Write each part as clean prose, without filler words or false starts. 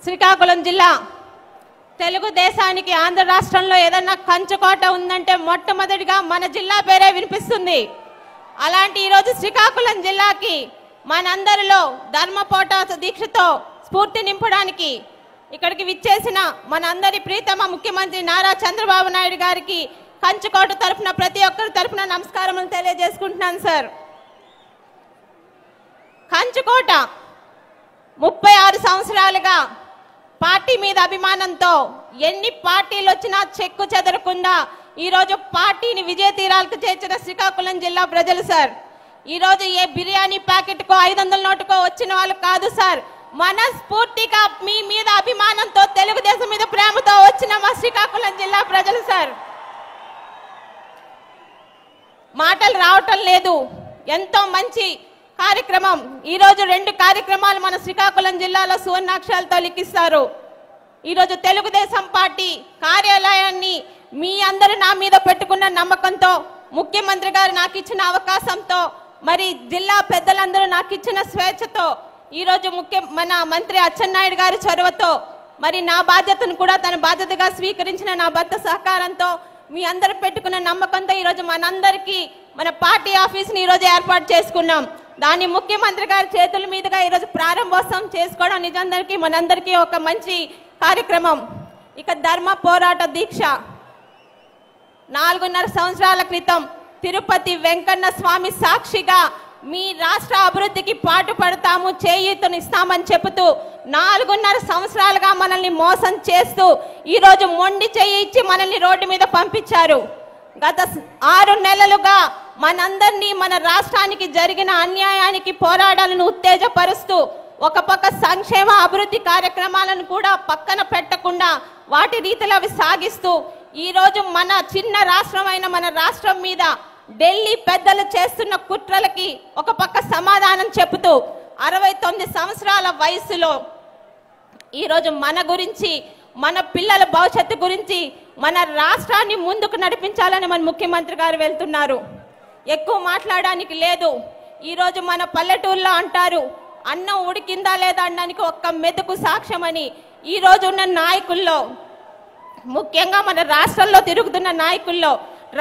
శ్రీకాకుళం జిల్లా తెలుగుదేశానికి ఆంధ్ర రాష్ట్రంలో ఏదన్నా కంచుకోట ఉందంటే మొట్టమొదటిగా మన జిల్లా పేరే వినిపిస్తుంది. అలాంటి ఈరోజు శ్రీకాకుళం జిల్లాకి మనందరిలో ధర్మపోరాట దీక్షతో స్ఫూర్తి నింపడానికి ఇక్కడికి విచ్చేసిన మనందరి ప్రీతమ ముఖ్యమంత్రి నారా చంద్రబాబు నాయుడు గారికి కంచుకోట తరపున ప్రతి ఒక్కరి తరపున నమస్కారములు తెలియజేసుకుంటున్నాను సార్. కంచుకోట 36 సంవత్సరాలుగా పార్టీ మీద అభిమానంతో ఎన్ని పార్టీలు వచ్చినా చెక్కు చెదరకుండా ఈరోజు పార్టీని విజయ తీరాలకు చేర్చిన శ్రీకాకుళం జిల్లా ప్రజలు సార్. ఈరోజు ఏ బిర్యానీ ప్యాకెట్కో 500 నోటుకో వచ్చిన వాళ్ళు కాదు సార్. మనస్ఫూర్తిగా మీ మీద అభిమానంతో తెలుగుదేశం మీద ప్రేమతో వచ్చిన మా శ్రీకాకుళం జిల్లా ప్రజలు సార్. మాటలు రావటం లేదు. ఎంతో మంచి కార్యక్రమం. ఈరోజు 2 కార్యక్రమాలు మన శ్రీకాకుళం జిల్లాలో సువర్ణాక్షరాలతో లిఖిస్తారు. ఈరోజు తెలుగుదేశం పార్టీ కార్యాలయాన్ని మీ అందరూ నా మీద పెట్టుకున్న నమ్మకంతో, ముఖ్యమంత్రి గారు నాకు ఇచ్చిన అవకాశంతో, మరి జిల్లా పెద్దలందరూ నాకు ఇచ్చిన స్వేచ్ఛతో, ఈరోజు మన మంత్రి అచ్చెన్నాయుడు గారి చొరవతో, మరి నా బాధ్యతను కూడా తన బాధ్యతగా స్వీకరించిన నా భర్త సహకారంతో, మీ అందరూ పెట్టుకున్న నమ్మకంతో ఈరోజు మనందరికీ మన పార్టీ ఆఫీస్ని ఈరోజు ఏర్పాటు చేసుకున్నాం. దాన్ని ముఖ్యమంత్రి గారి చేతుల మీదుగా ఈరోజు ప్రారంభోత్సవం చేసుకోవడం నిజందరికీ మనందరికీ ఒక మంచి కార్యక్రమం. ఇక ధర్మ పోరాట దీక్ష 4.5 సంవత్సరాల క్రితం తిరుపతి వెంకన్న స్వామి సాక్షిగా మీ రాష్ట్ర అభివృద్ధికి పాటుపడతాము, చేయూతనిస్తామని చెబుతూ 4.5 సంవత్సరాలుగా మనల్ని మోసం చేస్తూ ఈరోజు మొండి చేయి ఇచ్చి మనల్ని రోడ్డు మీద పంపించారు. గత 6 నెలలుగా మనందరినీ మన రాష్ట్రానికి జరిగిన అన్యాయానికి పోరాటాలను ఉత్తేజపరుస్తూ ఒక పక్క సంక్షేమ అభివృద్ధి కార్యక్రమాలను కూడా పక్కన పెట్టకుండా వాటి రీతిలో అవి సాగిస్తూ ఈరోజు మన చిన్న రాష్ట్రమైన మన రాష్ట్రం మీద ఢిల్లీ పెద్దలు చేస్తున్న కుట్రలకి ఒక పక్క సమాధానం చెబుతూ 69 సంవత్సరాల వయసులో ఈరోజు మన గురించి, మన పిల్లల భవిష్యత్తు గురించి, మన రాష్ట్రాన్ని ముందుకు నడిపించాలని మన ముఖ్యమంత్రి గారు వెళ్తున్నారు. ఎక్కువ మాట్లాడడానికి లేదు. ఈరోజు మన పల్లెటూరులో అంటారు, అన్నం ఉడికిందా లేదా అనడానికి ఒక్క మెతుకు సాక్ష్యమని. ఈరోజు ఉన్న నాయకుల్లో, ముఖ్యంగా మన రాష్ట్రంలో తిరుగుతున్న నాయకుల్లో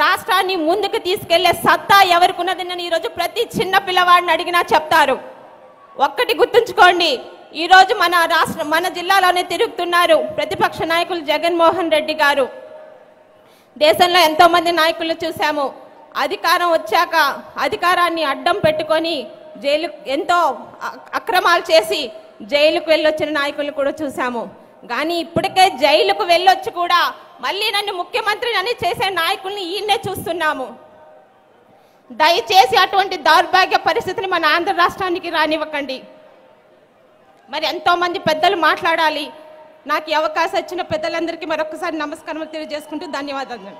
రాష్ట్రాన్ని ముందుకు తీసుకెళ్లే సత్తా ఎవరికి ఉన్నదని ఈరోజు ప్రతి చిన్న పిల్లవాడిని అడిగినా చెప్తారు. ఒక్కటి గుర్తుంచుకోండి, ఈరోజు మన జిల్లాలోనే తిరుగుతున్నారు ప్రతిపక్ష నాయకులు జగన్మోహన్ రెడ్డి గారు. దేశంలో ఎంతో మంది నాయకులు చూసాము. అధికారం వచ్చాక అధికారాన్ని అడ్డం పెట్టుకొని ఎంతో అక్రమాలు చేసి జైలుకు వెళ్ళొచ్చిన నాయకులు కూడా చూసాము. కానీ ఇప్పటికే జైలుకు వెళ్ళొచ్చి కూడా మళ్ళీ నన్ను ముఖ్యమంత్రి అని చేసే నాయకుల్ని ఈయన్నే చూస్తున్నాము. దయచేసి అటువంటి దౌర్భాగ్య పరిస్థితిని మన ఆంధ్ర రాష్ట్రానికి రానివ్వకండి. మరి ఎంతో మంది పెద్దలు మాట్లాడాలి. నాకు ఈ అవకాశం ఇచ్చిన పెద్దలందరికీ మరొకసారి నమస్కారం తెలియజేసుకుంటూ ధన్యవాదాలు.